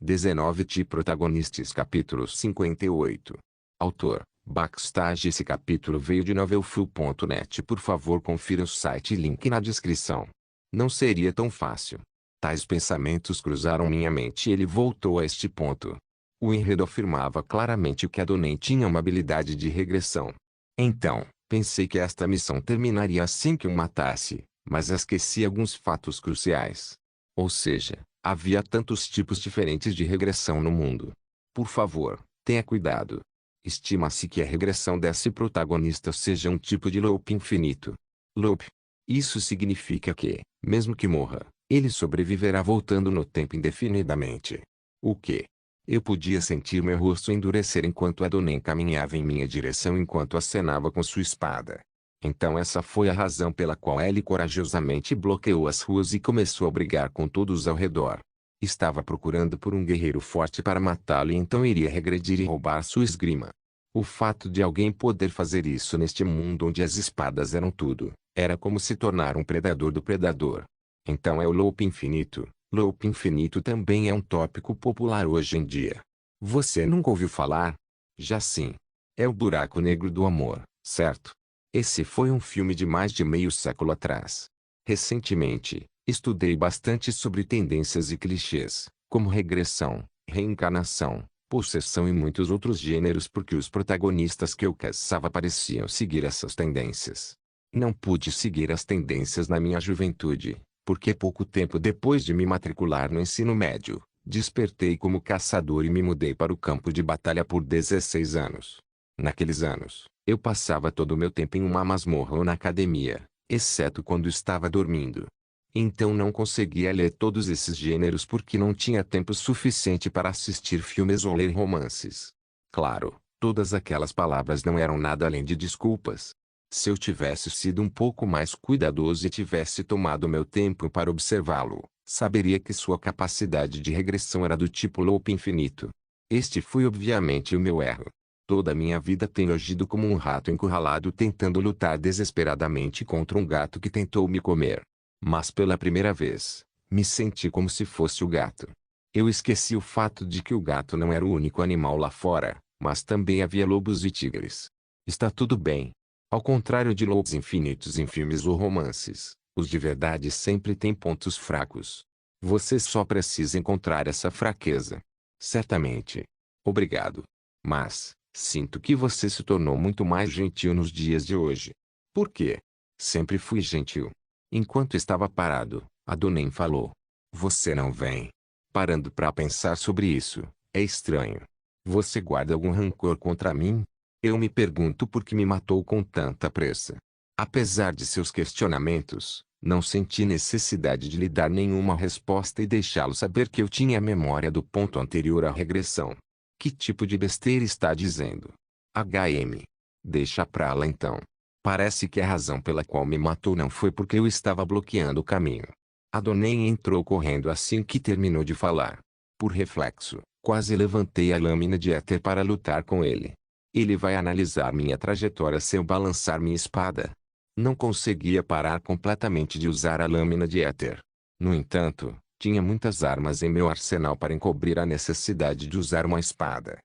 19 Protagonistas Capítulo 58. Autor, Backstage. Esse capítulo veio de novelfull.net. Por favor, confira o site e link na descrição. Não seria tão fácil. Tais pensamentos cruzaram minha mente e ele voltou a este ponto. O enredo afirmava claramente que Adonai tinha uma habilidade de regressão. Então, pensei que esta missão terminaria assim que o matasse, mas esqueci alguns fatos cruciais. Ou seja, havia tantos tipos diferentes de regressão no mundo. Por favor, tenha cuidado. Estima-se que a regressão desse protagonista seja um tipo de loop infinito. Loop. Isso significa que, mesmo que morra, ele sobreviverá voltando no tempo indefinidamente. O quê? Eu podia sentir meu rosto endurecer enquanto Adonai caminhava em minha direção enquanto acenava com sua espada. Então essa foi a razão pela qual ele corajosamente bloqueou as ruas e começou a brigar com todos ao redor. Estava procurando por um guerreiro forte para matá-lo e então iria regredir e roubar sua esgrima. O fato de alguém poder fazer isso neste mundo onde as espadas eram tudo, era como se tornar um predador do predador. Então é o loop infinito. Loop infinito também é um tópico popular hoje em dia. Você nunca ouviu falar? Já sim. É o buraco negro do amor, certo? Esse foi um filme de mais de meio século atrás. Recentemente, estudei bastante sobre tendências e clichês, como regressão, reencarnação, possessão e muitos outros gêneros porque os protagonistas que eu caçava pareciam seguir essas tendências. Não pude seguir as tendências na minha juventude, porque pouco tempo depois de me matricular no ensino médio, despertei como caçador e me mudei para o campo de batalha por 16 anos. Naqueles anos, eu passava todo o meu tempo em uma masmorra ou na academia, exceto quando estava dormindo. Então não conseguia ler todos esses gêneros porque não tinha tempo suficiente para assistir filmes ou ler romances. Claro, todas aquelas palavras não eram nada além de desculpas. Se eu tivesse sido um pouco mais cuidadoso e tivesse tomado meu tempo para observá-lo, saberia que sua capacidade de regressão era do tipo loop infinito. Este foi obviamente o meu erro. Toda a minha vida tenho agido como um rato encurralado tentando lutar desesperadamente contra um gato que tentou me comer. Mas pela primeira vez, me senti como se fosse o gato. Eu esqueci o fato de que o gato não era o único animal lá fora, mas também havia lobos e tigres. Está tudo bem. Ao contrário de lobos infinitos em filmes ou romances, os de verdade sempre têm pontos fracos. Você só precisa encontrar essa fraqueza. Certamente. Obrigado. Mas, sinto que você se tornou muito mais gentil nos dias de hoje. Por quê? Sempre fui gentil. Enquanto estava parado, Adonai falou. Você não vem. Parando para pensar sobre isso, é estranho. Você guarda algum rancor contra mim? Eu me pergunto por que me matou com tanta pressa. Apesar de seus questionamentos, não senti necessidade de lhe dar nenhuma resposta e deixá-lo saber que eu tinha a memória do ponto anterior à regressão. Que tipo de besteira está dizendo? HM. Deixa pra lá então. Parece que a razão pela qual me matou não foi porque eu estava bloqueando o caminho. Adonai entrou correndo assim que terminou de falar. Por reflexo, quase levantei a lâmina de éter para lutar com ele. Ele vai analisar minha trajetória se eu balançar minha espada. Não conseguia parar completamente de usar a lâmina de éter. No entanto, tinha muitas armas em meu arsenal para encobrir a necessidade de usar uma espada.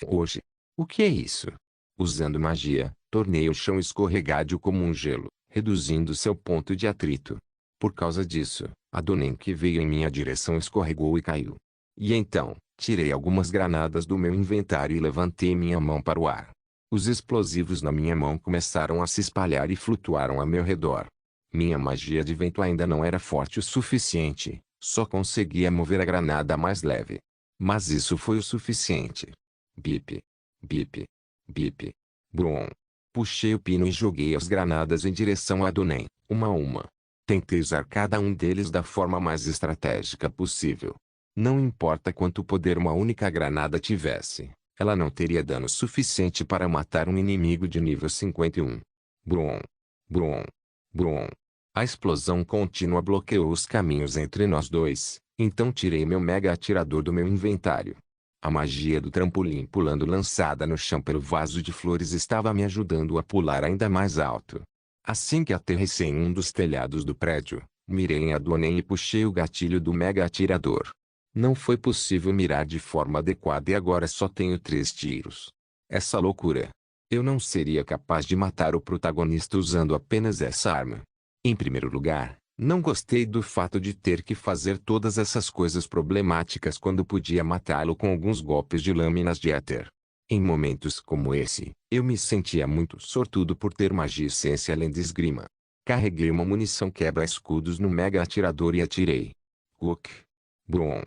Hoje. O que é isso? Usando magia, tornei o chão escorregadio como um gelo, reduzindo seu ponto de atrito. Por causa disso, Adonai que veio em minha direção escorregou e caiu. E então, tirei algumas granadas do meu inventário e levantei minha mão para o ar. Os explosivos na minha mão começaram a se espalhar e flutuaram a meu redor. Minha magia de vento ainda não era forte o suficiente, só conseguia mover a granada mais leve. Mas isso foi o suficiente. Bip. Bip. Bip. Brum. Puxei o pino e joguei as granadas em direção a Adonai, uma a uma. Tentei usar cada um deles da forma mais estratégica possível. Não importa quanto poder uma única granada tivesse, ela não teria dano suficiente para matar um inimigo de nível 51. Brum. Brum. Brum. A explosão contínua bloqueou os caminhos entre nós dois, então tirei meu mega atirador do meu inventário. A magia do trampolim pulando lançada no chão pelo vaso de flores estava me ajudando a pular ainda mais alto. Assim que aterrissei em um dos telhados do prédio, mirei em Adonai e puxei o gatilho do mega atirador. Não foi possível mirar de forma adequada e agora só tenho 3 tiros. Essa loucura. Eu não seria capaz de matar o protagonista usando apenas essa arma. Em primeiro lugar, não gostei do fato de ter que fazer todas essas coisas problemáticas quando podia matá-lo com alguns golpes de lâminas de éter. Em momentos como esse, eu me sentia muito sortudo por ter magia e ciência além de esgrima. Carreguei uma munição quebra-escudos no mega atirador e atirei. Cook. Brum.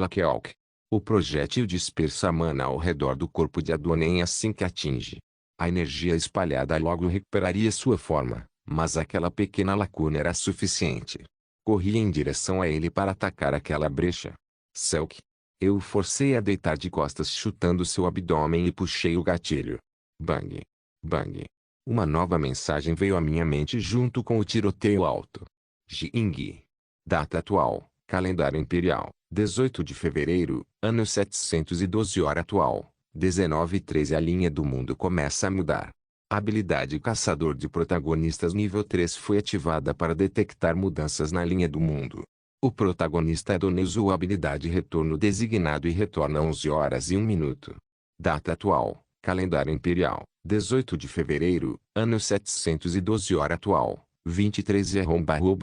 Kelk. O projétil dispersa a mana ao redor do corpo de Adonai assim que atinge. A energia espalhada logo recuperaria sua forma, mas aquela pequena lacuna era suficiente. Corri em direção a ele para atacar aquela brecha. Selk. Eu o forcei a deitar de costas chutando seu abdômen e puxei o gatilho. Bang. Bang. Uma nova mensagem veio à minha mente junto com o tiroteio alto. Jing. Data atual. Calendário Imperial. 18 de fevereiro, ano 712 hora atual. 19:13 A linha do mundo começa a mudar. A habilidade Caçador de Protagonistas nível 3 foi ativada para detectar mudanças na linha do mundo. O protagonista Adonai usou a habilidade Retorno designado e retorna 11 horas e 1 minuto. Data atual. Calendário Imperial. 18 de fevereiro, ano 712 hora atual. 23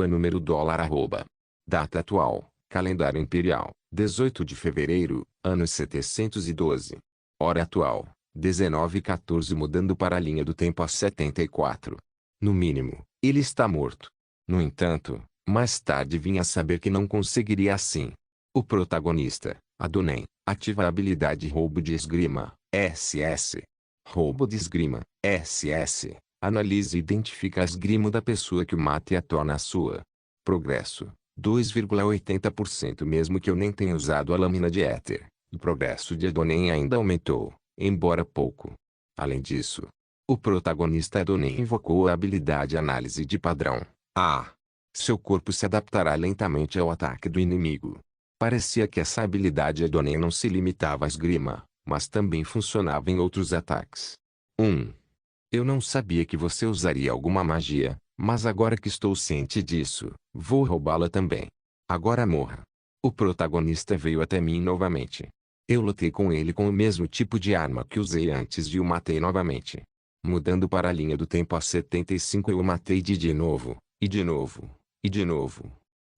número dólar Data atual. Calendário Imperial. 18 de fevereiro, ano 712. Hora atual. 19:14 mudando para a linha do tempo a 74. No mínimo, ele está morto. No entanto, mais tarde vim a saber que não conseguiria assim. O protagonista, Adonai, ativa a habilidade Roubo de Esgrima, SS. Roubo de Esgrima, SS. Analisa e identifica a esgrima da pessoa que o mata e a torna a sua. Progresso, 2,80% mesmo que eu nem tenha usado a lâmina de éter. O progresso de Adonai ainda aumentou, embora pouco. Além disso, o protagonista Adonai invocou a habilidade Análise de Padrão. Seu corpo se adaptará lentamente ao ataque do inimigo. Parecia que essa habilidade Adonai não se limitava à esgrima, mas também funcionava em outros ataques. 1. Eu não sabia que você usaria alguma magia, mas agora que estou ciente disso, vou roubá-la também. Agora morra. O protagonista veio até mim novamente. Eu lutei com ele com o mesmo tipo de arma que usei antes e o matei novamente. Mudando para a linha do tempo a 75 eu o matei de novo, e de novo, e de novo.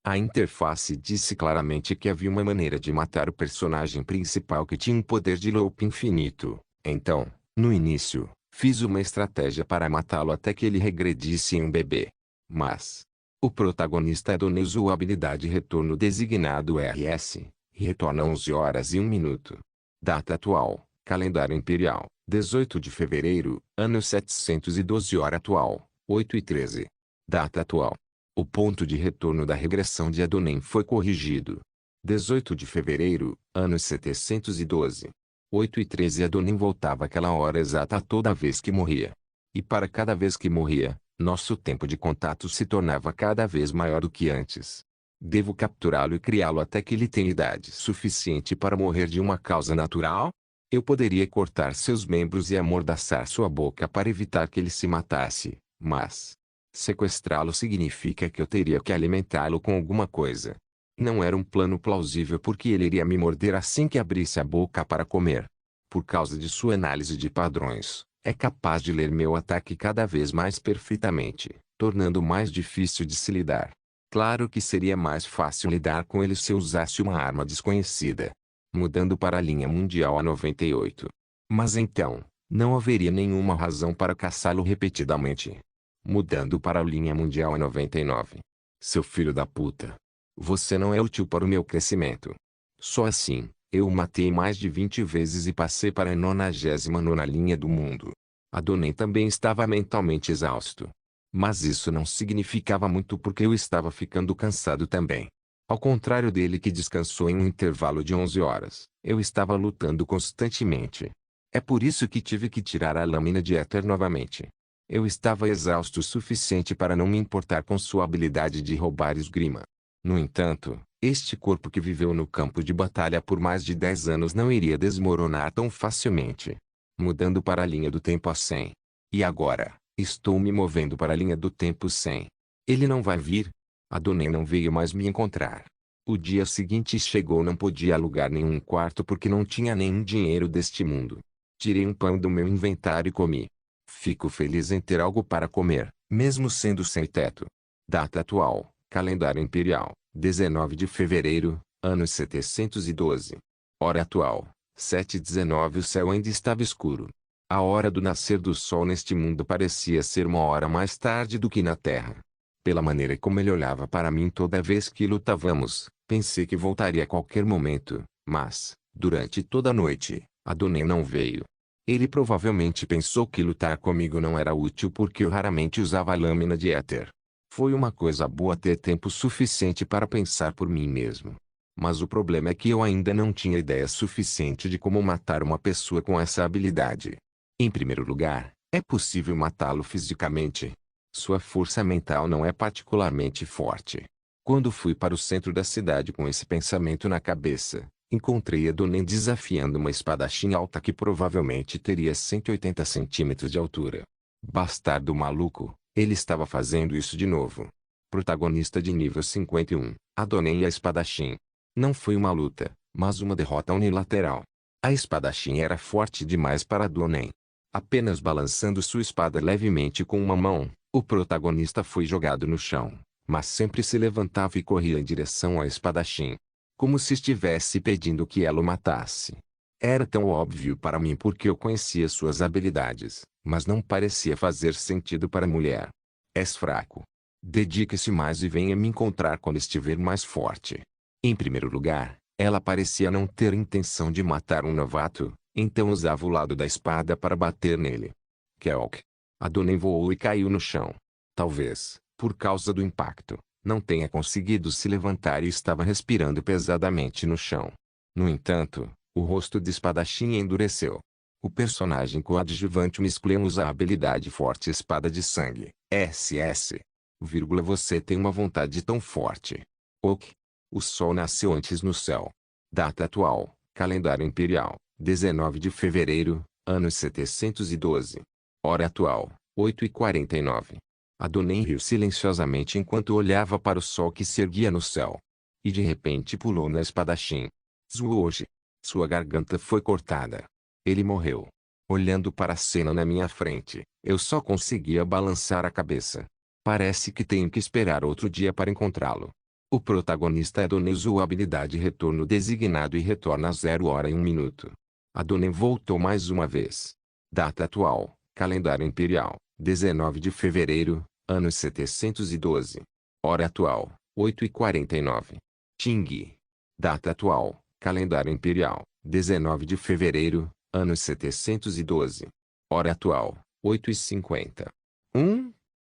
A interface disse claramente que havia uma maneira de matar o personagem principal que tinha um poder de loop infinito. Então, no início, fiz uma estratégia para matá-lo até que ele regredisse em um bebê. Mas, o protagonista Adonai usou a habilidade Retorno designado RS, e retorna 11 horas e 1 minuto. Data atual, Calendário Imperial, 18 de fevereiro, ano 712 hora atual, 8:13. Data atual. O ponto de retorno da regressão de Adonai foi corrigido. 18 de fevereiro, ano 712. 8:13 Adonai voltava àquela hora exata toda vez que morria. E para cada vez que morria, nosso tempo de contato se tornava cada vez maior do que antes. Devo capturá-lo e criá-lo até que ele tenha idade suficiente para morrer de uma causa natural? Eu poderia cortar seus membros e amordaçar sua boca para evitar que ele se matasse, mas sequestrá-lo significa que eu teria que alimentá-lo com alguma coisa. Não era um plano plausível porque ele iria me morder assim que abrisse a boca para comer. Por causa de sua análise de padrões, é capaz de ler meu ataque cada vez mais perfeitamente, tornando mais difícil de se lidar. Claro que seria mais fácil lidar com ele se eu usasse uma arma desconhecida. Mudando para a linha mundial a 98. Mas então, não haveria nenhuma razão para caçá-lo repetidamente. Mudando para a linha mundial a 99. Seu filho da puta. Você não é útil para o meu crescimento. Só assim, eu o matei mais de 20 vezes e passei para a 99ª linha do mundo. Adonai também estava mentalmente exausto. Mas isso não significava muito porque eu estava ficando cansado também. Ao contrário dele que descansou em um intervalo de 11 horas, eu estava lutando constantemente. É por isso que tive que tirar a lâmina de éter novamente. Eu estava exausto o suficiente para não me importar com sua habilidade de roubar esgrima. No entanto, este corpo que viveu no campo de batalha por mais de 10 anos não iria desmoronar tão facilmente. Mudando para a linha do tempo a 100. E agora, estou me movendo para a linha do tempo 100. Ele não vai vir? Adonai não veio mais me encontrar. O dia seguinte chegou, não podia alugar nenhum quarto porque não tinha nenhum dinheiro deste mundo. Tirei um pão do meu inventário e comi. Fico feliz em ter algo para comer, mesmo sendo sem teto. Data atual, calendário imperial, 19 de fevereiro, ano 712. Hora atual, 7h19. O céu ainda estava escuro. A hora do nascer do sol neste mundo parecia ser uma hora mais tarde do que na Terra. Pela maneira como ele olhava para mim toda vez que lutávamos, pensei que voltaria a qualquer momento, mas, durante toda a noite, Adonai não veio. Ele provavelmente pensou que lutar comigo não era útil porque eu raramente usava a lâmina de éter. Foi uma coisa boa ter tempo suficiente para pensar por mim mesmo. Mas o problema é que eu ainda não tinha ideia suficiente de como matar uma pessoa com essa habilidade. Em primeiro lugar, é possível matá-lo fisicamente. Sua força mental não é particularmente forte. Quando fui para o centro da cidade com esse pensamento na cabeça, encontrei Adonai desafiando uma espadachim alta que provavelmente teria 180 centímetros de altura. Bastardo maluco, ele estava fazendo isso de novo. Protagonista de nível 51, Adonai e a espadachim. Não foi uma luta, mas uma derrota unilateral. A espadachim era forte demais para Adonai. Apenas balançando sua espada levemente com uma mão, o protagonista foi jogado no chão, mas sempre se levantava e corria em direção à espadachim, como se estivesse pedindo que ela o matasse. Era tão óbvio para mim porque eu conhecia suas habilidades, mas não parecia fazer sentido para a mulher. És fraco. Dedique-se mais e venha me encontrar quando estiver mais forte. Em primeiro lugar, ela parecia não ter intenção de matar um novato, então usava o lado da espada para bater nele. Kelk. Adonai voou e caiu no chão. Talvez, por causa do impacto, não tenha conseguido se levantar e estava respirando pesadamente no chão. No entanto, o rosto de espadachim endureceu. O personagem coadjuvante Misclean usa a habilidade Forte Espada de Sangue, SS. Você tem uma vontade tão forte. Ok. O sol nasceu antes no céu. Data atual, calendário imperial, 19 de fevereiro, ano 712. Hora atual, 8h49. Adonai riu silenciosamente enquanto olhava para o sol que se erguia no céu. E de repente pulou na espadachim. Zuoji. Sua garganta foi cortada. Ele morreu. Olhando para a cena na minha frente, eu só conseguia balançar a cabeça. Parece que tenho que esperar outro dia para encontrá-lo. O protagonista Adonai usou a habilidade Retorno Designado e retorna a 0h01. Adonai voltou mais uma vez. Data atual, calendário imperial, 19 de fevereiro, ano 712. Hora atual, 8h49. Ting. Data atual, calendário imperial, 19 de fevereiro, ano 712. Hora atual, 8h50.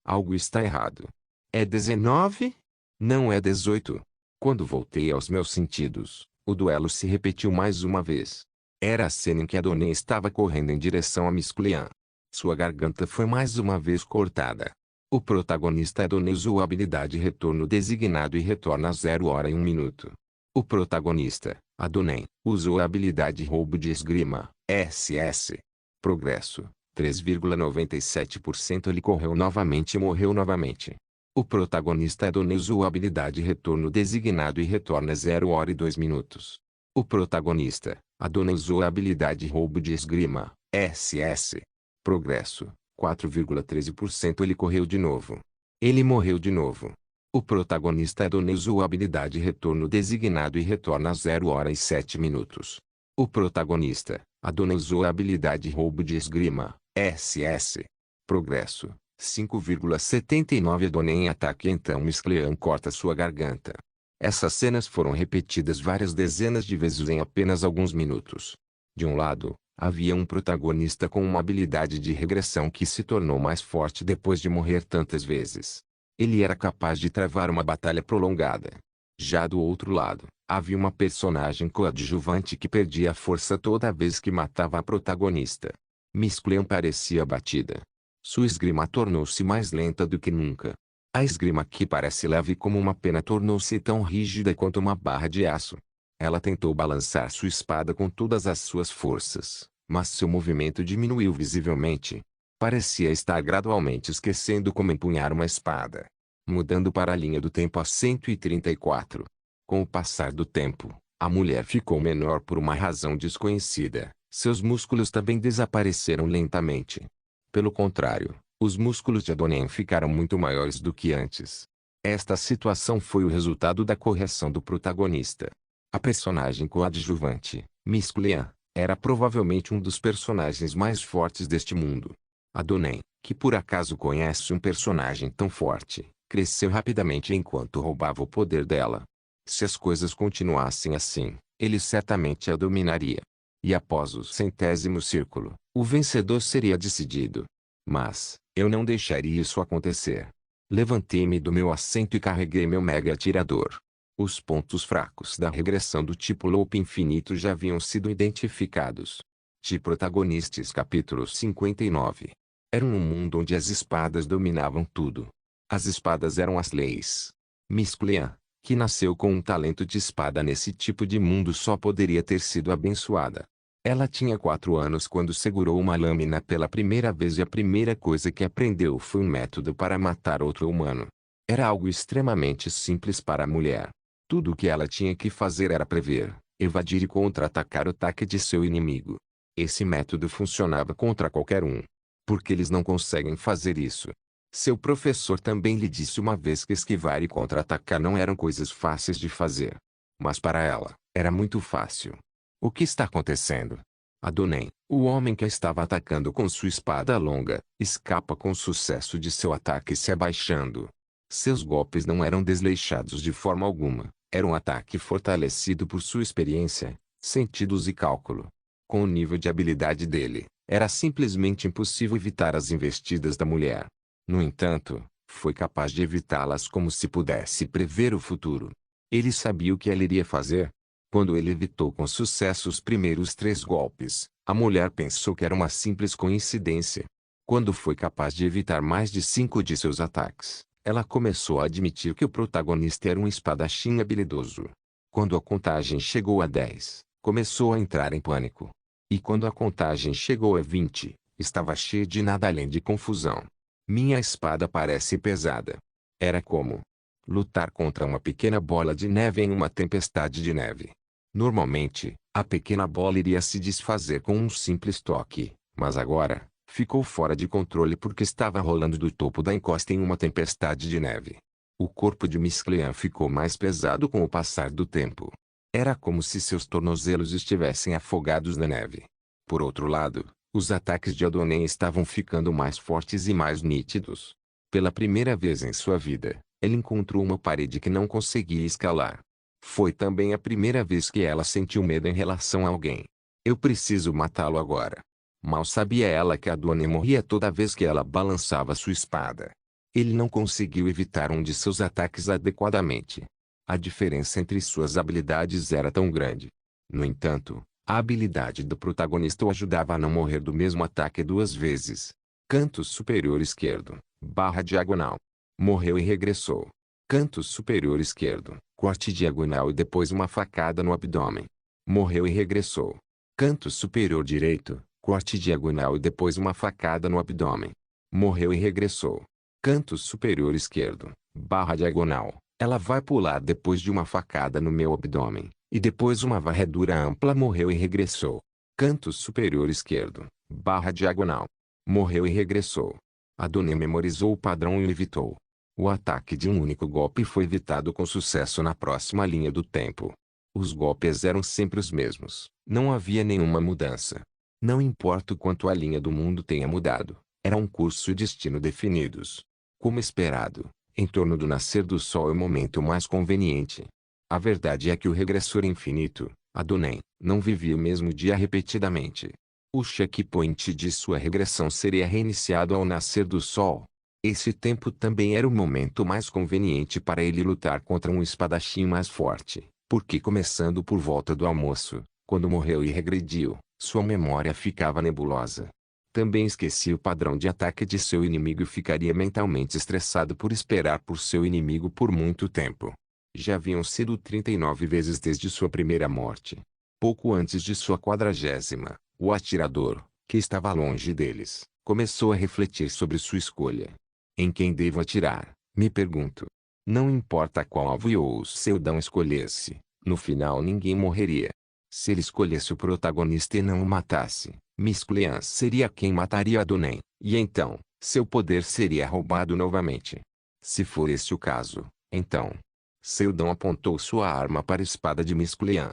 Algo está errado. É 19? Não é 18. Quando voltei aos meus sentidos, o duelo se repetiu mais uma vez. Era a cena em que Adonai estava correndo em direção a Misclean. Sua garganta foi mais uma vez cortada. O protagonista Adonai usou a habilidade Retorno Designado e retorna a 0h01. O protagonista, Adonai, usou a habilidade Roubo de Esgrima, SS. Progresso, 3,97%. Ele correu novamente e morreu novamente. O protagonista Adonai usou a habilidade Retorno Designado e retorna a 0h02. O protagonista, Adonai usou a habilidade Roubo de Esgrima, SS. Progresso, 4,13%. Ele correu de novo. Ele morreu de novo. O protagonista Adonai usou a habilidade Retorno Designado e retorna a 0h07. O protagonista, Adonai usou a habilidade Roubo de Esgrima, SS. Progresso, 5,79%. Adonai em ataque então Misclean corta sua garganta. Essas cenas foram repetidas várias dezenas de vezes em apenas alguns minutos. De um lado, havia um protagonista com uma habilidade de regressão que se tornou mais forte depois de morrer tantas vezes. Ele era capaz de travar uma batalha prolongada. Já do outro lado, havia uma personagem coadjuvante que perdia a força toda vez que matava a protagonista. Misclean parecia abatida. Sua esgrima tornou-se mais lenta do que nunca. A esgrima que parece leve como uma pena tornou-se tão rígida quanto uma barra de aço. Ela tentou balançar sua espada com todas as suas forças, mas seu movimento diminuiu visivelmente. Parecia estar gradualmente esquecendo como empunhar uma espada. Mudando para a linha do tempo a 134. Com o passar do tempo, a mulher ficou menor por uma razão desconhecida. Seus músculos também desapareceram lentamente. Pelo contrário, os músculos de Adonai ficaram muito maiores do que antes. Esta situação foi o resultado da correção do protagonista. A personagem coadjuvante, Miss Clea, era provavelmente um dos personagens mais fortes deste mundo. Adonai, que por acaso conhece um personagem tão forte, cresceu rapidamente enquanto roubava o poder dela. Se as coisas continuassem assim, ele certamente a dominaria. E após o 100º círculo, o vencedor seria decidido. Mas, eu não deixaria isso acontecer. Levantei-me do meu assento e carreguei meu mega atirador. Os pontos fracos da regressão do tipo loop infinito já haviam sido identificados. Protagonistas capítulo 59. Era um mundo onde as espadas dominavam tudo. As espadas eram as leis. Miss Clea, que nasceu com um talento de espada nesse tipo de mundo, só poderia ter sido abençoada. Ela tinha 4 anos quando segurou uma lâmina pela primeira vez e a primeira coisa que aprendeu foi um método para matar outro humano. Era algo extremamente simples para a mulher. Tudo o que ela tinha que fazer era prever, evadir e contra-atacar o ataque de seu inimigo. Esse método funcionava contra qualquer um. Porque eles não conseguem fazer isso. Seu professor também lhe disse uma vez que esquivar e contra-atacar não eram coisas fáceis de fazer. Mas para ela, era muito fácil. O que está acontecendo? Adonai, o homem que a estava atacando com sua espada longa, escapa com sucesso de seu ataque se abaixando. Seus golpes não eram desleixados de forma alguma, era um ataque fortalecido por sua experiência, sentidos e cálculo. Com o nível de habilidade dele, era simplesmente impossível evitar as investidas da mulher. No entanto, foi capaz de evitá-las como se pudesse prever o futuro. Ele sabia o que ela iria fazer. Quando ele evitou com sucesso os primeiros 3 golpes, a mulher pensou que era uma simples coincidência. Quando foi capaz de evitar mais de 5 de seus ataques, ela começou a admitir que o protagonista era um espadachim habilidoso. Quando a contagem chegou a 10, começou a entrar em pânico. E quando a contagem chegou a 20, estava cheia de nada além de confusão. Minha espada parece pesada. Era como lutar contra uma pequena bola de neve em uma tempestade de neve. Normalmente, a pequena bola iria se desfazer com um simples toque, mas agora, ficou fora de controle porque estava rolando do topo da encosta em uma tempestade de neve. O corpo de Miss Clea ficou mais pesado com o passar do tempo. Era como se seus tornozelos estivessem afogados na neve. Por outro lado, os ataques de Adonai estavam ficando mais fortes e mais nítidos. Pela primeira vez em sua vida, ele encontrou uma parede que não conseguia escalar. Foi também a primeira vez que ela sentiu medo em relação a alguém. Eu preciso matá-lo agora. Mal sabia ela que Adonai morria toda vez que ela balançava sua espada. Ele não conseguiu evitar um de seus ataques adequadamente. A diferença entre suas habilidades era tão grande. No entanto, a habilidade do protagonista o ajudava a não morrer do mesmo ataque 2 vezes. Canto superior esquerdo, barra diagonal. Morreu e regressou. Canto superior esquerdo, corte diagonal e depois uma facada no abdômen. Morreu e regressou. Canto superior direito, corte diagonal e depois uma facada no abdômen. Morreu e regressou. Canto superior esquerdo, barra diagonal. Ela vai pular depois de uma facada no meu abdômen, e depois uma varredura ampla. Morreu e regressou. Canto superior esquerdo, barra diagonal. Morreu e regressou. Adonai memorizou o padrão e evitou. O ataque de um único golpe foi evitado com sucesso na próxima linha do tempo. Os golpes eram sempre os mesmos, não havia nenhuma mudança. Não importa o quanto a linha do mundo tenha mudado, era um curso e destino definidos. Como esperado, em torno do nascer do sol é o momento mais conveniente. A verdade é que o regressor infinito, Adonai, não vivia o mesmo dia repetidamente. O checkpoint de sua regressão seria reiniciado ao nascer do sol. Esse tempo também era o momento mais conveniente para ele lutar contra um espadachim mais forte, porque começando por volta do almoço, quando morreu e regrediu, sua memória ficava nebulosa. Também esquecia o padrão de ataque de seu inimigo e ficaria mentalmente estressado por esperar por seu inimigo por muito tempo. Já haviam sido 39 vezes desde sua primeira morte. Pouco antes de sua 40ª, o atirador, que estava longe deles, começou a refletir sobre sua escolha. Em quem devo atirar? Me pergunto. Não importa qual alvo Seldon escolhesse, no final ninguém morreria. Se ele escolhesse o protagonista e não o matasse, Misclean seria quem mataria Adonai, e então, seu poder seria roubado novamente. Se for esse o caso, então, Seldon apontou sua arma para a espada de Misclean.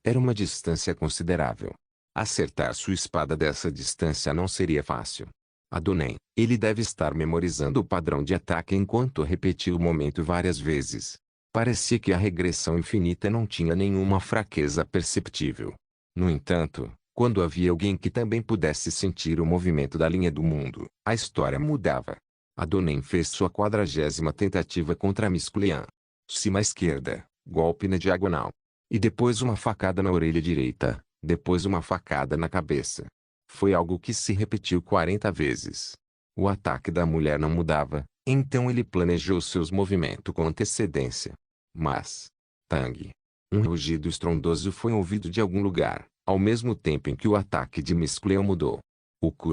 Era uma distância considerável. Acertar sua espada dessa distância não seria fácil. Adonai, ele deve estar memorizando o padrão de ataque enquanto repetiu o momento várias vezes. Parecia que a regressão infinita não tinha nenhuma fraqueza perceptível. No entanto, quando havia alguém que também pudesse sentir o movimento da linha do mundo, a história mudava. Adonai fez sua 40ª tentativa contra Misclean. Cima à esquerda, golpe na diagonal. E depois uma facada na orelha direita, depois uma facada na cabeça. Foi algo que se repetiu 40 vezes. O ataque da mulher não mudava, então ele planejou seus movimentos com antecedência. Mas, Tang! Um rugido estrondoso foi ouvido de algum lugar, ao mesmo tempo em que o ataque de Misclean mudou.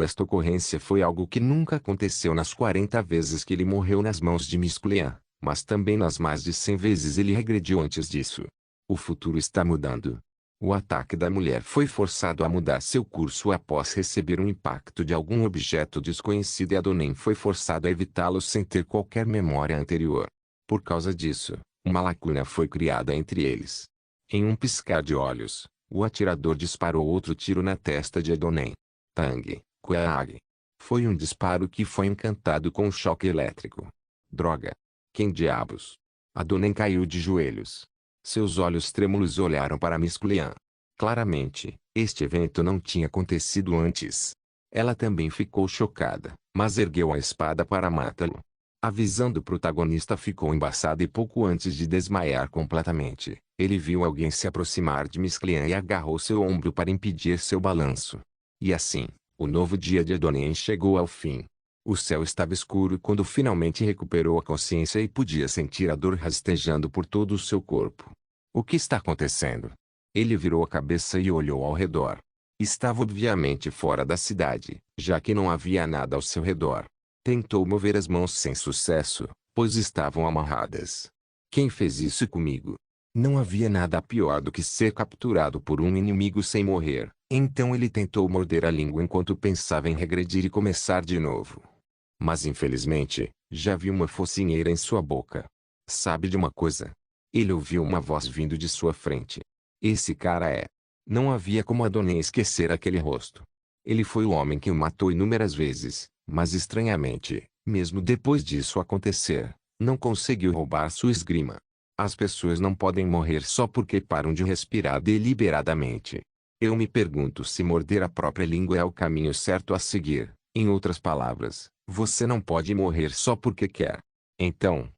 Esta ocorrência foi algo que nunca aconteceu nas 40 vezes que ele morreu nas mãos de Misclean, mas também nas mais de 100 vezes ele regrediu antes disso. O futuro está mudando. O ataque da mulher foi forçado a mudar seu curso após receber um impacto de algum objeto desconhecido e Adonai foi forçado a evitá-lo sem ter qualquer memória anterior. Por causa disso, uma lacuna foi criada entre eles. Em um piscar de olhos, o atirador disparou outro tiro na testa de Adonai. Tang! Queag! Foi um disparo que foi encantado com um choque elétrico. Droga! Quem diabos? Adonai caiu de joelhos. Seus olhos trêmulos olharam para Misclean. Claramente, este evento não tinha acontecido antes. Ela também ficou chocada, mas ergueu a espada para matá-lo. A visão do protagonista ficou embaçada e pouco antes de desmaiar completamente, ele viu alguém se aproximar de Misclean e agarrou seu ombro para impedir seu balanço. E assim, o novo dia de Adonai chegou ao fim. O céu estava escuro quando finalmente recuperou a consciência e podia sentir a dor rastejando por todo o seu corpo. O que está acontecendo? Ele virou a cabeça e olhou ao redor. Estava obviamente fora da cidade, já que não havia nada ao seu redor. Tentou mover as mãos sem sucesso, pois estavam amarradas. Quem fez isso comigo? Não havia nada pior do que ser capturado por um inimigo sem morrer, então ele tentou morder a língua enquanto pensava em regredir e começar de novo. Mas infelizmente, já vi uma focinheira em sua boca. Sabe de uma coisa? Ele ouviu uma voz vindo de sua frente. Esse cara é. Não havia como Adonai esquecer aquele rosto. Ele foi o homem que o matou inúmeras vezes, mas estranhamente, mesmo depois disso acontecer, não conseguiu roubar sua esgrima. As pessoas não podem morrer só porque param de respirar deliberadamente. Eu me pergunto se morder a própria língua é o caminho certo a seguir. Em outras palavras, você não pode morrer só porque quer. Então,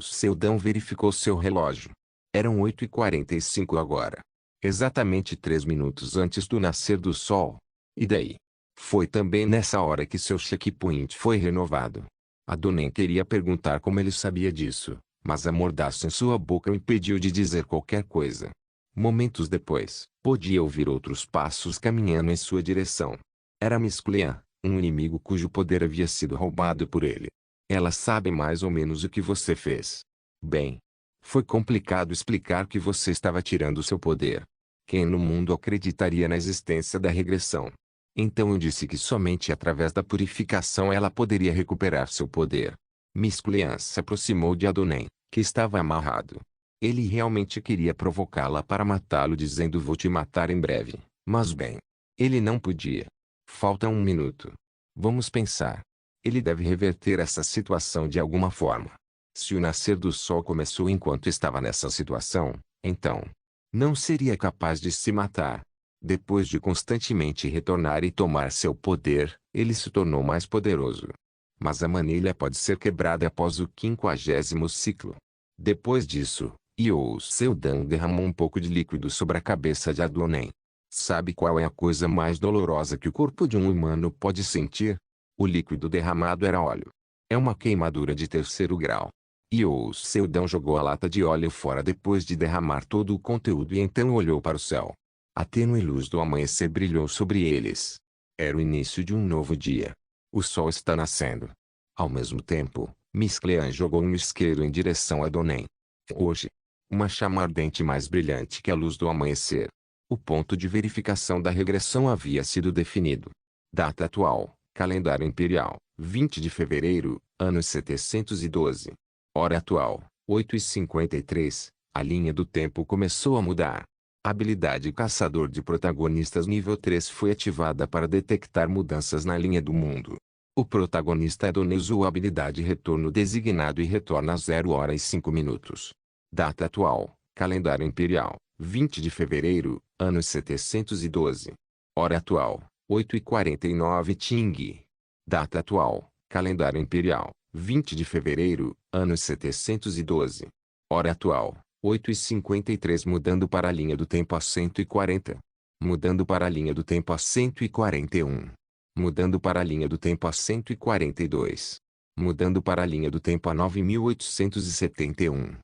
Seldon verificou seu relógio. Eram 8h45 agora. Exatamente 3 minutos antes do nascer do sol. E daí? Foi também nessa hora que seu checkpoint foi renovado. Adonai queria perguntar como ele sabia disso, mas a mordaça em sua boca o impediu de dizer qualquer coisa. Momentos depois, podia ouvir outros passos caminhando em sua direção. Era Misclean, um inimigo cujo poder havia sido roubado por ele. Ela sabe mais ou menos o que você fez. Bem, foi complicado explicar que você estava tirando seu poder. Quem no mundo acreditaria na existência da regressão? Então eu disse que somente através da purificação ela poderia recuperar seu poder. Misclean se aproximou de Adonai, que estava amarrado. Ele realmente queria provocá-la para matá-lo dizendo vou te matar em breve, mas bem, ele não podia. Falta 1 minuto. Vamos pensar. Ele deve reverter essa situação de alguma forma. Se o nascer do sol começou enquanto estava nessa situação, então, não seria capaz de se matar. Depois de constantemente retornar e tomar seu poder, ele se tornou mais poderoso. Mas a manilha pode ser quebrada após o 50º ciclo. Depois disso, Seldon derramou um pouco de líquido sobre a cabeça de Adonai. Sabe qual é a coisa mais dolorosa que o corpo de um humano pode sentir? O líquido derramado era óleo. É uma queimadura de 3º grau. Seldon jogou a lata de óleo fora depois de derramar todo o conteúdo e então olhou para o céu. A tênue luz do amanhecer brilhou sobre eles. Era o início de um novo dia. O sol está nascendo. Ao mesmo tempo, Misclean jogou um isqueiro em direção a Donen. Hoje. Uma chama ardente mais brilhante que a luz do amanhecer. O ponto de verificação da regressão havia sido definido. Data atual, calendário imperial, 20 de fevereiro, ano 712. Hora atual, 8h53, a linha do tempo começou a mudar. A habilidade Caçador de Protagonistas nível 3 foi ativada para detectar mudanças na linha do mundo. O protagonista Adonai usou a habilidade Retorno designado e retorna a 0h05. Data atual, calendário imperial, 20 de fevereiro, ano 712. Hora atual, 8h49 Ting. Data atual, calendário imperial, 20 de fevereiro, ano 712. Hora atual, 8h53 mudando para a linha do tempo a 140. Mudando para a linha do tempo a 141. Mudando para a linha do tempo a 142. Mudando para a linha do tempo a 9871.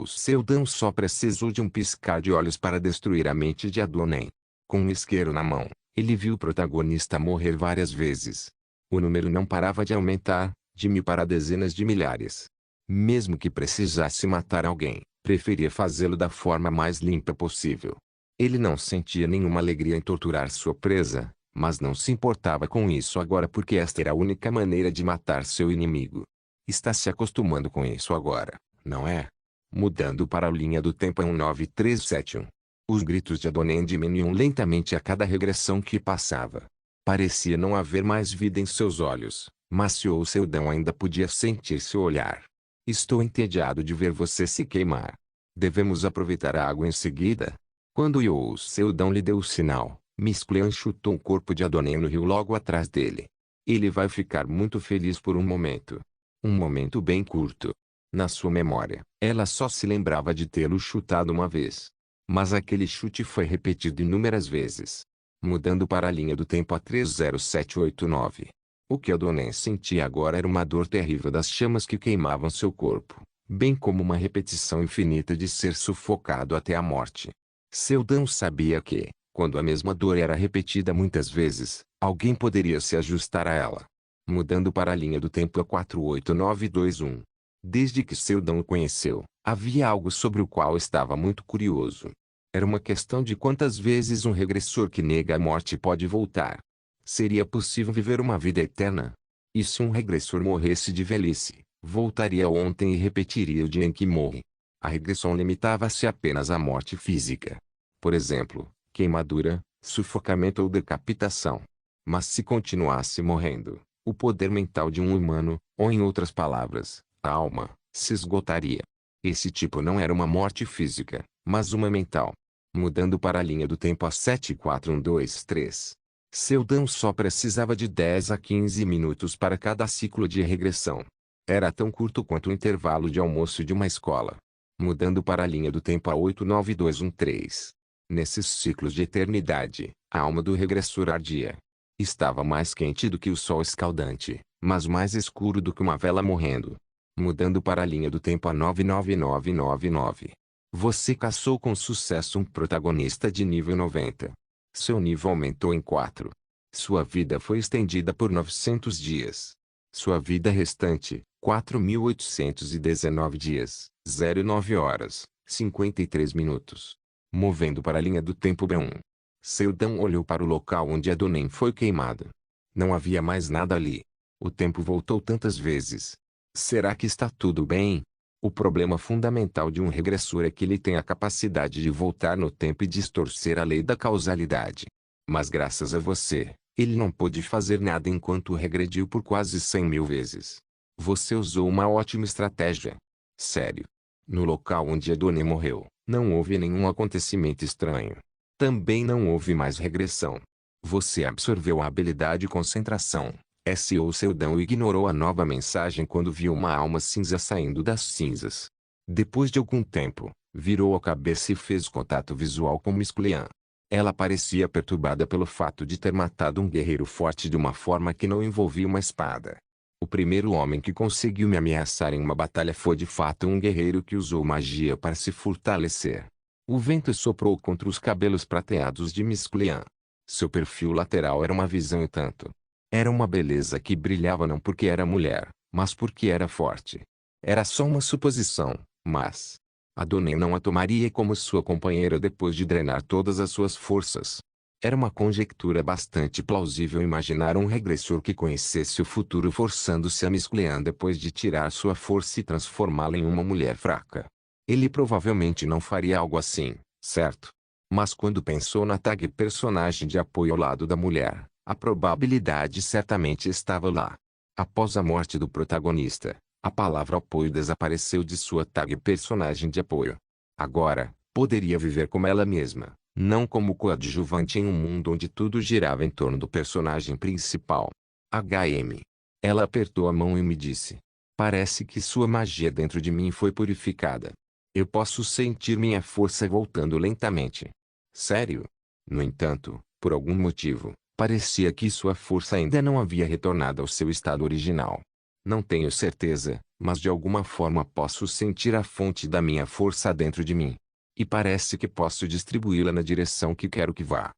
Seldon só precisou de um piscar de olhos para destruir a mente de Adonai. Com um isqueiro na mão, ele viu o protagonista morrer várias vezes. O número não parava de aumentar, de mil para dezenas de milhares. Mesmo que precisasse matar alguém, preferia fazê-lo da forma mais limpa possível. Ele não sentia nenhuma alegria em torturar sua presa, mas não se importava com isso agora porque esta era a única maneira de matar seu inimigo. Está se acostumando com isso agora, não é? Mudando para a linha do tempo a 19371. Os gritos de Adonai diminuíam lentamente a cada regressão que passava. Parecia não haver mais vida em seus olhos, mas Seldon ainda podia sentir seu olhar. Estou entediado de ver você se queimar. Devemos aproveitar a água em seguida? Quando Seldon lhe deu o sinal, Misclean chutou o corpo de Adonai no rio logo atrás dele. Ele vai ficar muito feliz por um momento. Um momento bem curto. Na sua memória, ela só se lembrava de tê-lo chutado uma vez. Mas aquele chute foi repetido inúmeras vezes. Mudando para a linha do tempo a 30789. O que Adonai sentia agora era uma dor terrível das chamas que queimavam seu corpo, bem como uma repetição infinita de ser sufocado até a morte. Seldon sabia que, quando a mesma dor era repetida muitas vezes, alguém poderia se ajustar a ela. Mudando para a linha do tempo a 48921. Desde que Seldon o conheceu, havia algo sobre o qual estava muito curioso. Era uma questão de quantas vezes um regressor que nega a morte pode voltar. Seria possível viver uma vida eterna? E se um regressor morresse de velhice, voltaria ontem e repetiria o dia em que morre? A regressão limitava-se apenas à morte física. Por exemplo, queimadura, sufocamento ou decapitação. Mas se continuasse morrendo, o poder mental de um humano, ou em outras palavras, a alma, se esgotaria. Esse tipo não era uma morte física, mas uma mental. Mudando para a linha do tempo a 74123. Seldon só precisava de 10 a 15 minutos para cada ciclo de regressão. Era tão curto quanto o intervalo de almoço de uma escola. Mudando para a linha do tempo a 89213. Nesses ciclos de eternidade, a alma do regressor ardia. Estava mais quente do que o sol escaldante, mas mais escuro do que uma vela morrendo. Mudando para a linha do tempo a 99999. Você caçou com sucesso um protagonista de nível 90. Seu nível aumentou em 4. Sua vida foi estendida por 900 dias. Sua vida restante, 4.819 dias, 09 horas, 53 minutos. Movendo para a linha do tempo B1. Seldon olhou para o local onde Adonai foi queimado. Não havia mais nada ali. O tempo voltou tantas vezes. Será que está tudo bem? O problema fundamental de um regressor é que ele tem a capacidade de voltar no tempo e distorcer a lei da causalidade. Mas graças a você, ele não pôde fazer nada enquanto regrediu por quase 100.000 vezes. Você usou uma ótima estratégia. Sério. No local onde Adonai morreu, não houve nenhum acontecimento estranho. Também não houve mais regressão. Você absorveu a habilidade concentração. Seldon ignorou a nova mensagem quando viu uma alma cinza saindo das cinzas. Depois de algum tempo, virou a cabeça e fez contato visual com Misclean. Ela parecia perturbada pelo fato de ter matado um guerreiro forte de uma forma que não envolvia uma espada. O primeiro homem que conseguiu me ameaçar em uma batalha foi de fato um guerreiro que usou magia para se fortalecer. O vento soprou contra os cabelos prateados de Misclean. Seu perfil lateral era uma visão e tanto. Era uma beleza que brilhava não porque era mulher, Mas porque era forte. Era só uma suposição, mas Adonai não a tomaria como sua companheira depois de drenar todas as suas forças. Era uma conjectura bastante plausível imaginar um regressor que conhecesse o futuro forçando-se a Miss Clean depois de tirar sua força e transformá-la em uma mulher fraca. Ele provavelmente não faria algo assim, certo? Mas quando pensou na tag personagem de apoio ao lado da mulher, a probabilidade certamente estava lá. Após a morte do protagonista, a palavra apoio desapareceu de sua tag personagem de apoio. Agora, poderia viver como ela mesma, não como coadjuvante em um mundo onde tudo girava em torno do personagem principal. HM. Ela apertou a mão e me disse: parece que sua magia dentro de mim foi purificada. Eu posso sentir minha força voltando lentamente. Sério? No entanto, por algum motivo, parecia que sua força ainda não havia retornado ao seu estado original. Não tenho certeza, mas de alguma forma posso sentir a fonte da minha força dentro de mim. E parece que posso distribuí-la na direção que quero que vá.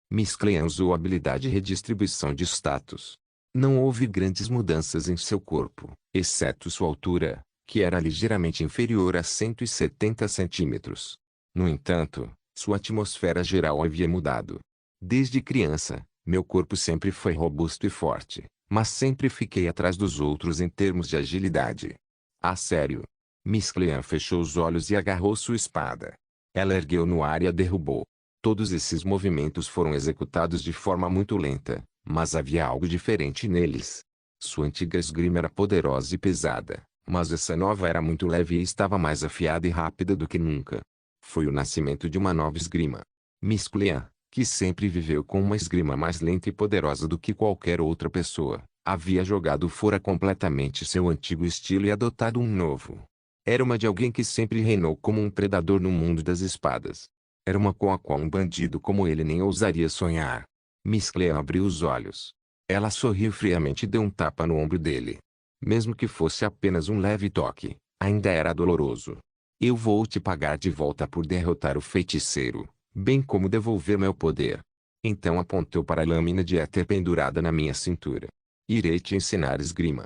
Miss Clean usou a habilidade redistribuição de status. Não houve grandes mudanças em seu corpo, exceto sua altura, que era ligeiramente inferior a 170 centímetros. No entanto, sua atmosfera geral havia mudado. Desde criança, meu corpo sempre foi robusto e forte, mas sempre fiquei atrás dos outros em termos de agilidade. A sério. Miss Clean fechou os olhos e agarrou sua espada. Ela ergueu no ar e a derrubou. Todos esses movimentos foram executados de forma muito lenta, mas havia algo diferente neles. Sua antiga esgrima era poderosa e pesada, mas essa nova era muito leve e estava mais afiada e rápida do que nunca. Foi o nascimento de uma nova esgrima. Miss Clean, que sempre viveu com uma esgrima mais lenta e poderosa do que qualquer outra pessoa, havia jogado fora completamente seu antigo estilo e adotado um novo. Era uma de alguém que sempre reinou como um predador no mundo das espadas. Era uma com a qual um bandido como ele nem ousaria sonhar. Miss Clean abriu os olhos. Ela sorriu friamente e deu um tapa no ombro dele. Mesmo que fosse apenas um leve toque, ainda era doloroso. Eu vou te pagar de volta por derrotar o feiticeiro, bem como devolver meu poder. Então apontou para a lâmina de éter pendurada na minha cintura. Irei te ensinar esgrima.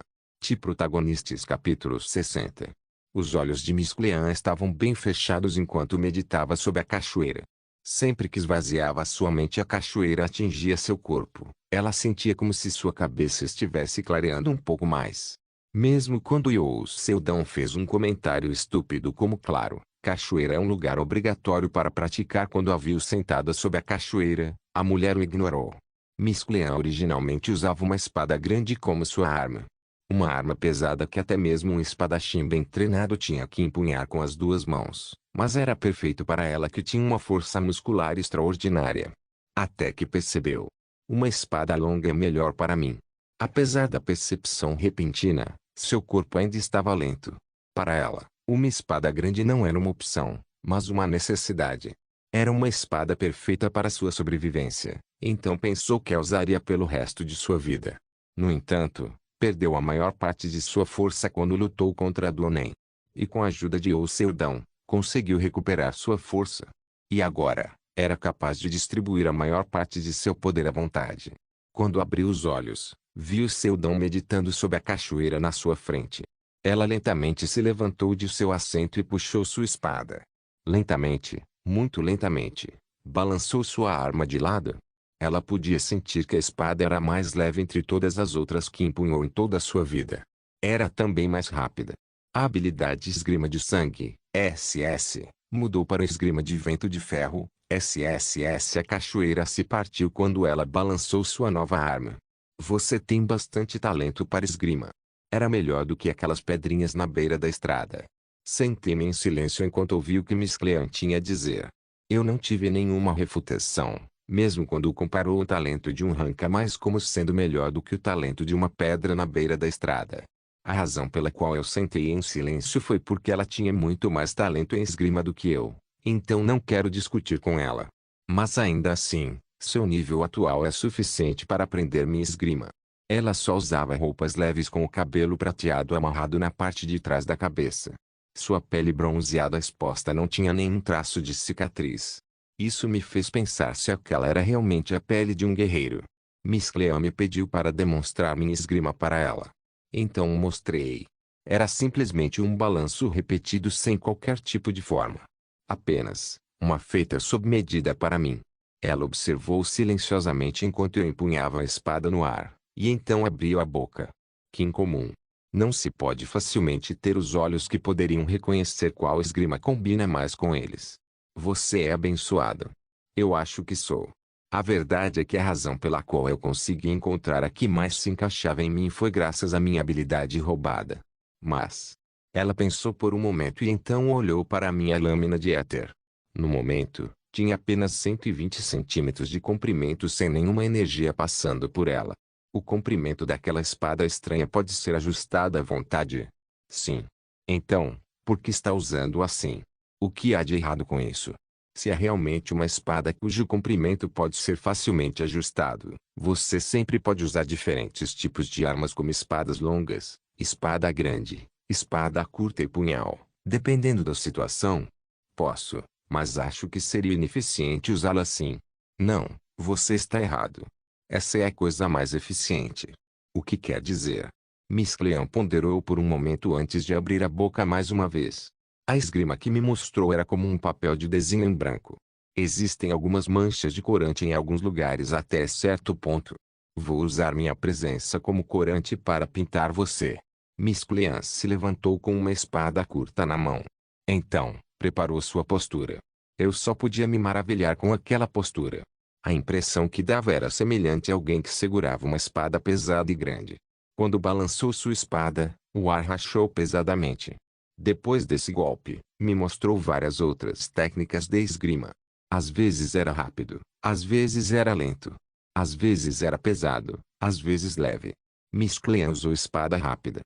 Protagonistas capítulo 60. Os olhos de Miss Clean estavam bem fechados enquanto meditava sobre a cachoeira. Sempre que esvaziava sua mente a cachoeira atingia seu corpo. Ela sentia como se sua cabeça estivesse clareando um pouco mais. Mesmo quando Yo Seldon fez um comentário estúpido como claro, cachoeira é um lugar obrigatório para praticar quando a viu sentada sob a cachoeira, a mulher o ignorou. Miss Clean originalmente usava uma espada grande como sua arma. Uma arma pesada que até mesmo um espadachim bem treinado tinha que empunhar com as duas mãos, mas era perfeito para ela que tinha uma força muscular extraordinária. Até que percebeu. Uma espada longa é melhor para mim. Apesar da percepção repentina, seu corpo ainda estava lento. Para ela, uma espada grande não era uma opção, mas uma necessidade. Era uma espada perfeita para sua sobrevivência, então pensou que a usaria pelo resto de sua vida. No entanto, perdeu a maior parte de sua força quando lutou contra Adonai. E com a ajuda de Seldon, conseguiu recuperar sua força. E agora, era capaz de distribuir a maior parte de seu poder à vontade. Quando abriu os olhos, viu Seldon meditando sob a cachoeira na sua frente. Ela lentamente se levantou de seu assento e puxou sua espada. Lentamente, muito lentamente, balançou sua arma de lado. Ela podia sentir que a espada era a mais leve entre todas as outras que empunhou em toda a sua vida. Era também mais rápida. A habilidade Esgrima de Sangue, SS, mudou para Esgrima de Vento de Ferro, SSS. A cachoeira se partiu quando ela balançou sua nova arma. Você tem bastante talento para esgrima. Era melhor do que aquelas pedrinhas na beira da estrada. Sentei-me em silêncio enquanto ouvi o que Miss Clean tinha a dizer. Eu não tive nenhuma refutação. Mesmo quando comparou o talento de um ranca-mais como sendo melhor do que o talento de uma pedra na beira da estrada. A razão pela qual eu sentei em silêncio foi porque ela tinha muito mais talento em esgrima do que eu, então não quero discutir com ela. Mas ainda assim, seu nível atual é suficiente para aprender minha esgrima. Ela só usava roupas leves com o cabelo prateado amarrado na parte de trás da cabeça. Sua pele bronzeada exposta não tinha nenhum traço de cicatriz. Isso me fez pensar se aquela era realmente a pele de um guerreiro. Miss Clean me pediu para demonstrar minha esgrima para ela. Então mostrei. Era simplesmente um balanço repetido sem qualquer tipo de forma. Apenas, uma feita sob medida para mim. Ela observou silenciosamente enquanto eu empunhava a espada no ar, e então abriu a boca. Que incomum. Não se pode facilmente ter os olhos que poderiam reconhecer qual esgrima combina mais com eles. Você é abençoado. Eu acho que sou. A verdade é que a razão pela qual eu consegui encontrar a que mais se encaixava em mim foi graças à minha habilidade roubada. Mas, ela pensou por um momento e então olhou para a minha lâmina de éter. No momento, tinha apenas 120 centímetros de comprimento sem nenhuma energia passando por ela. O comprimento daquela espada estranha pode ser ajustado à vontade? Sim. Então, por que está usando assim? O que há de errado com isso? Se é realmente uma espada cujo comprimento pode ser facilmente ajustado, você sempre pode usar diferentes tipos de armas como espadas longas, espada grande, espada curta e punhal, dependendo da situação. Posso, mas acho que seria ineficiente usá-la assim. Não, você está errado. Essa é a coisa mais eficiente. O que quer dizer? Miss Cleon ponderou por um momento antes de abrir a boca mais uma vez. A esgrima que me mostrou era como um papel de desenho em branco. Existem algumas manchas de corante em alguns lugares até certo ponto. Vou usar minha presença como corante para pintar você. Miss Cleon se levantou com uma espada curta na mão. Então, preparou sua postura. Eu só podia me maravilhar com aquela postura. A impressão que dava era semelhante a alguém que segurava uma espada pesada e grande. Quando balançou sua espada, o ar rachou pesadamente. Depois desse golpe, me mostrou várias outras técnicas de esgrima. Às vezes era rápido, às vezes era lento. Às vezes era pesado, às vezes leve. Miss Cleon usou espada rápida,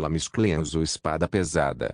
Miss Cleon usou espada pesada,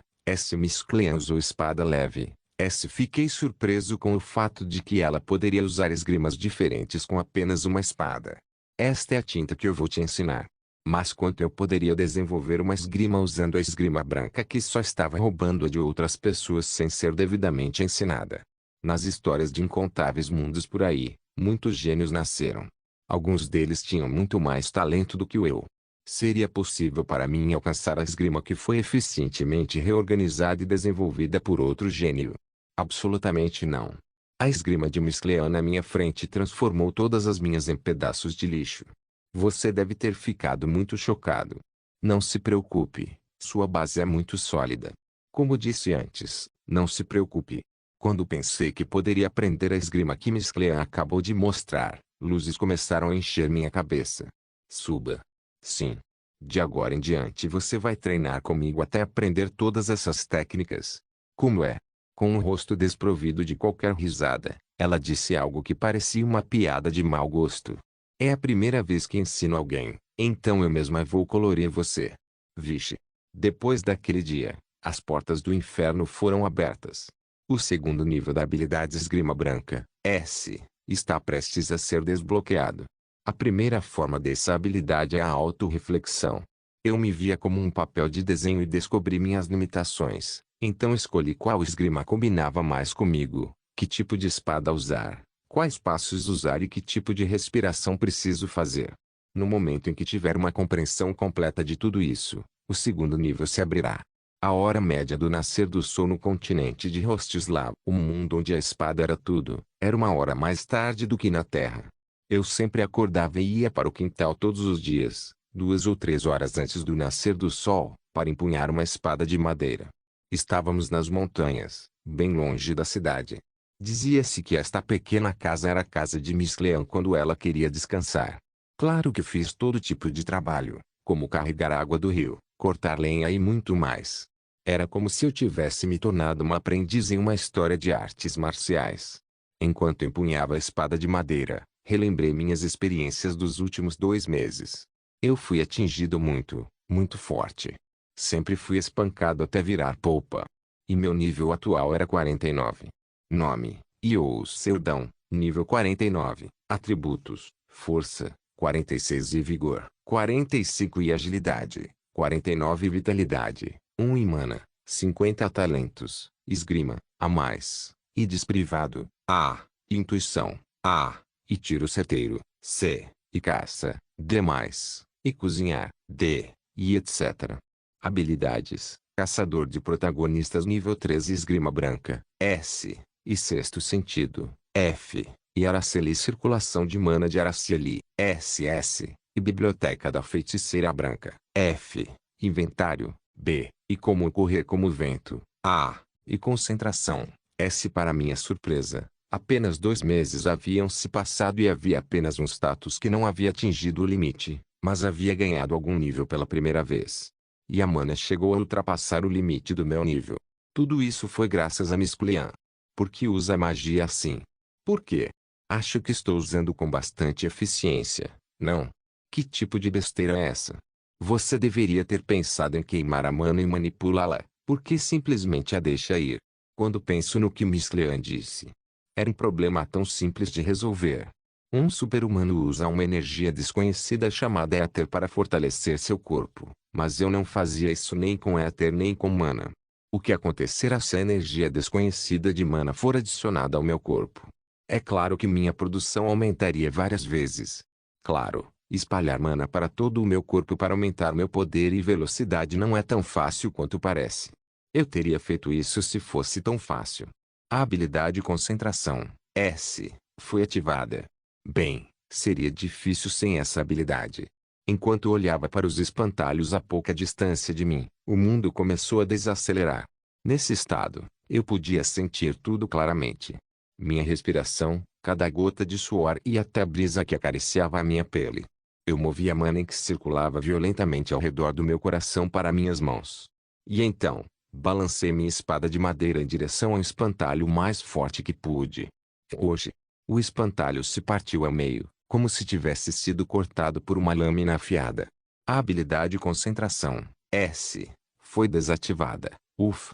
Miss Cleon usou espada leve, Fiquei surpreso com o fato de que ela poderia usar esgrimas diferentes com apenas uma espada. Esta é a tinta que eu vou te ensinar. Mas quanto eu poderia desenvolver uma esgrima usando a esgrima branca que só estava roubando a de outras pessoas sem ser devidamente ensinada? Nas histórias de incontáveis mundos por aí, muitos gênios nasceram. Alguns deles tinham muito mais talento do que eu. Seria possível para mim alcançar a esgrima que foi eficientemente reorganizada e desenvolvida por outro gênio? Absolutamente não. A esgrima de Miss Cleon na minha frente transformou todas as minhas em pedaços de lixo. Você deve ter ficado muito chocado. Não se preocupe, sua base é muito sólida. Como disse antes, não se preocupe. Quando pensei que poderia aprender a esgrima que Miss Cleon acabou de mostrar, luzes começaram a encher minha cabeça. Suba. Sim. De agora em diante você vai treinar comigo até aprender todas essas técnicas. Como é? Com o rosto desprovido de qualquer risada, ela disse algo que parecia uma piada de mau gosto. É a primeira vez que ensino alguém, então eu mesma vou colorir você. Vixe. Depois daquele dia, as portas do inferno foram abertas. O segundo nível da habilidade esgrima branca, S, está prestes a ser desbloqueado. A primeira forma dessa habilidade é a autorreflexão. Eu me via como um papel de desenho e descobri minhas limitações, então escolhi qual esgrima combinava mais comigo, que tipo de espada usar, quais passos usar e que tipo de respiração preciso fazer. No momento em que tiver uma compreensão completa de tudo isso, o segundo nível se abrirá. A hora média do nascer do sol no continente de Rostislav, o mundo onde a espada era tudo, era uma hora mais tarde do que na Terra. Eu sempre acordava e ia para o quintal todos os dias, 2 ou 3 horas antes do nascer do sol, para empunhar uma espada de madeira. Estávamos nas montanhas, bem longe da cidade. Dizia-se que esta pequena casa era a casa de Miss Cleon quando ela queria descansar. Claro que fiz todo tipo de trabalho, como carregar água do rio, cortar lenha e muito mais. Era como se eu tivesse me tornado uma aprendiz em uma história de artes marciais. Enquanto empunhava a espada de madeira, relembrei minhas experiências dos últimos 2 meses. Eu fui atingido muito, muito forte. Sempre fui espancado até virar polpa. E meu nível atual era 49. Nome, Ious Seldão, nível 49. Atributos, força, 46 e vigor, 45 e agilidade, 49 e vitalidade, 1 e mana, 50 talentos, esgrima, A mais, e desprivado, A, intuição, A, e tiro certeiro, C, e caça, D mais, e cozinhar, D. e etc. Habilidades: Caçador de protagonistas nível 13 Esgrima Branca, S. E Sexto Sentido, F. E Araceli Circulação de Mana de Araceli, SS. E Biblioteca da Feiticeira Branca, F. Inventário, B. E Como Correr como Vento, A. E Concentração, S. Para minha surpresa, apenas 2 meses haviam se passado e havia apenas um status que não havia atingido o limite, mas havia ganhado algum nível pela primeira vez. E a mana chegou a ultrapassar o limite do meu nível. Tudo isso foi graças a Miss Clean. Por que usa magia assim? Por quê? Acho que estou usando com bastante eficiência, não? Que tipo de besteira é essa? Você deveria ter pensado em queimar a mana e manipulá-la, porque simplesmente a deixa ir. Quando penso no que Miss Clean disse, era um problema tão simples de resolver. Um super-humano usa uma energia desconhecida chamada éter para fortalecer seu corpo, mas eu não fazia isso nem com éter nem com mana. O que acontecerá se a energia desconhecida de mana for adicionada ao meu corpo? É claro que minha produção aumentaria várias vezes. Claro, espalhar mana para todo o meu corpo para aumentar meu poder e velocidade não é tão fácil quanto parece. Eu teria feito isso se fosse tão fácil. A habilidade Concentração, S, foi ativada. Bem, seria difícil sem essa habilidade. Enquanto olhava para os espantalhos a pouca distância de mim, o mundo começou a desacelerar. Nesse estado, eu podia sentir tudo claramente. Minha respiração, cada gota de suor e até a brisa que acariciava a minha pele. Eu movia a mana que circulava violentamente ao redor do meu coração para minhas mãos. E então, balancei minha espada de madeira em direção ao espantalho mais forte que pude. Hoje, o espantalho se partiu ao meio, como se tivesse sido cortado por uma lâmina afiada. A habilidade Concentração, S, foi desativada. Uf.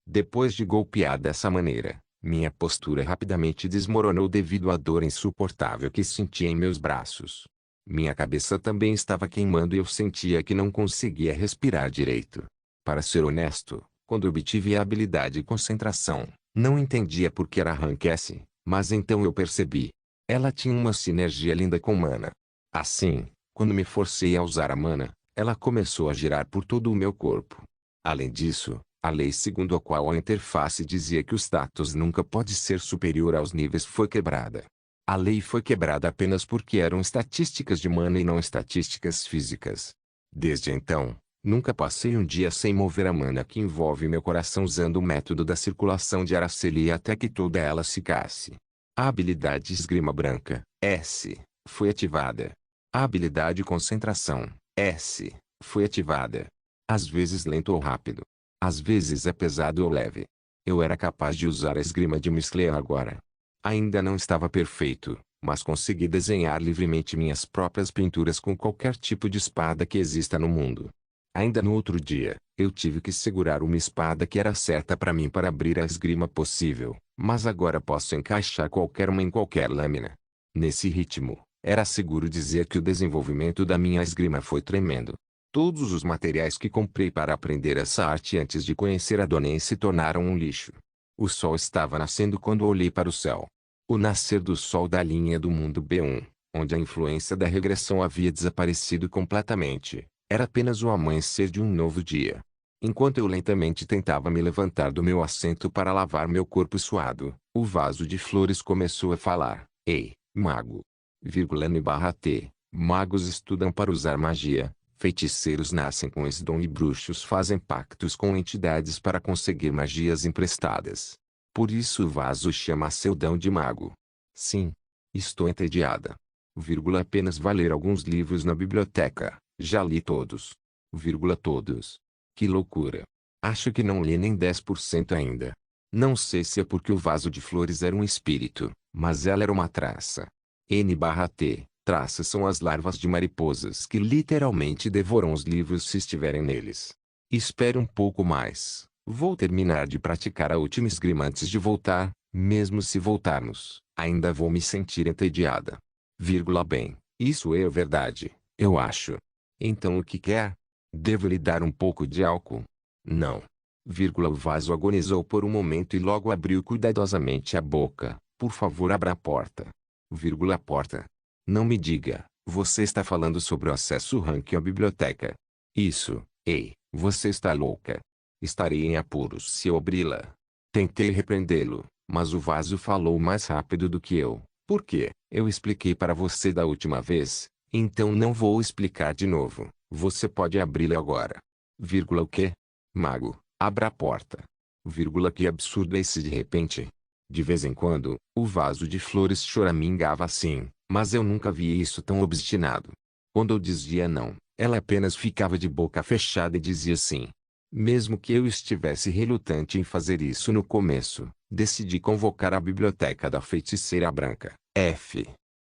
Depois de golpear dessa maneira, minha postura rapidamente desmoronou devido à dor insuportável que sentia em meus braços. Minha cabeça também estava queimando e eu sentia que não conseguia respirar direito. Para ser honesto, quando obtive a habilidade Concentração, não entendia por que era rank S, mas então eu percebi. Ela tinha uma sinergia linda com mana. Assim, quando me forcei a usar a mana, ela começou a girar por todo o meu corpo. Além disso, a lei segundo a qual a interface dizia que o status nunca pode ser superior aos níveis foi quebrada. A lei foi quebrada apenas porque eram estatísticas de mana e não estatísticas físicas. Desde então, nunca passei um dia sem mover a mana que envolve meu coração usando o método da circulação de Araceli até que toda ela secasse. A habilidade Esgrima Branca, S, foi ativada. A habilidade Concentração, S, foi ativada. Às vezes lento ou rápido. Às vezes é pesado ou leve. Eu era capaz de usar a esgrima de Miss Clean agora. Ainda não estava perfeito, mas consegui desenhar livremente minhas próprias pinturas com qualquer tipo de espada que exista no mundo. Ainda no outro dia, eu tive que segurar uma espada que era certa para mim para abrir a esgrima possível, mas agora posso encaixar qualquer uma em qualquer lâmina. Nesse ritmo, era seguro dizer que o desenvolvimento da minha esgrima foi tremendo. Todos os materiais que comprei para aprender essa arte antes de conhecer a Donen se tornaram um lixo. O sol estava nascendo quando olhei para o céu. O nascer do sol da linha do mundo B1, onde a influência da regressão havia desaparecido completamente, era apenas o amanhecer de um novo dia. Enquanto eu lentamente tentava me levantar do meu assento para lavar meu corpo suado, o vaso de flores começou a falar. Ei, mago. N/T. Magos estudam para usar magia. Feiticeiros nascem com esse dom e bruxos fazem pactos com entidades para conseguir magias emprestadas. Por isso o vaso chama seu dom de mago. Sim. Estou entediada. Apenas vá ler alguns livros na biblioteca. Já li todos. Todos. Que loucura. Acho que não li nem 10% ainda. Não sei se é porque o vaso de flores era um espírito, mas ela era uma traça. N/T. Traças são as larvas de mariposas que literalmente devoram os livros se estiverem neles. Espere um pouco mais. Vou terminar de praticar a última esgrima antes de voltar, mesmo se voltarmos, ainda vou me sentir entediada. Bem, isso é verdade, eu acho. Então o que quer? Devo lhe dar um pouco de álcool? Não. O vaso agonizou por um momento e logo abriu cuidadosamente a boca. Por favor, abra a porta. A porta. Não me diga, você está falando sobre o acesso rank à biblioteca. Isso, ei, você está louca. Estarei em apuros se eu abri-la. Tentei repreendê-lo, mas o vaso falou mais rápido do que eu. Por quê? Eu expliquei para você da última vez, então não vou explicar de novo. Você pode abri-la agora. Vírgula o quê? Mago, abra a porta. Vírgula que absurdo é esse de repente. De vez em quando, o vaso de flores choramingava assim, mas eu nunca vi isso tão obstinado. Quando eu dizia não, ela apenas ficava de boca fechada e dizia sim. Mesmo que eu estivesse relutante em fazer isso no começo, decidi convocar a biblioteca da feiticeira branca, F.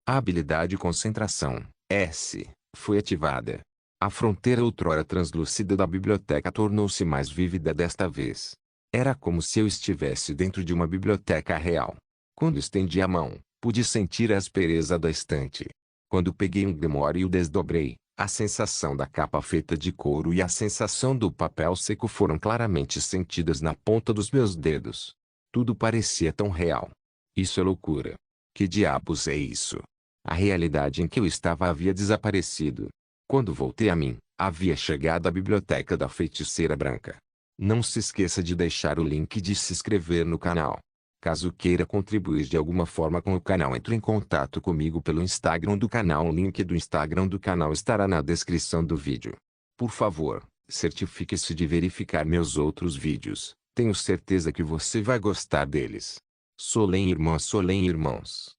A habilidade concentração, S, foi ativada. A fronteira outrora translúcida da biblioteca tornou-se mais vívida desta vez. Era como se eu estivesse dentro de uma biblioteca real. Quando estendi a mão, pude sentir a aspereza da estante. Quando peguei um Grimório e o desdobrei, a sensação da capa feita de couro e a sensação do papel seco foram claramente sentidas na ponta dos meus dedos. Tudo parecia tão real. Isso é loucura. Que diabos é isso? A realidade em que eu estava havia desaparecido. Quando voltei a mim, havia chegado à biblioteca da feiticeira branca. Não se esqueça de deixar o link de se inscrever no canal. Caso queira contribuir de alguma forma com o canal, entre em contato comigo pelo Instagram do canal. O link do Instagram do canal estará na descrição do vídeo. Por favor, certifique-se de verificar meus outros vídeos. Tenho certeza que você vai gostar deles. Solem irmãos.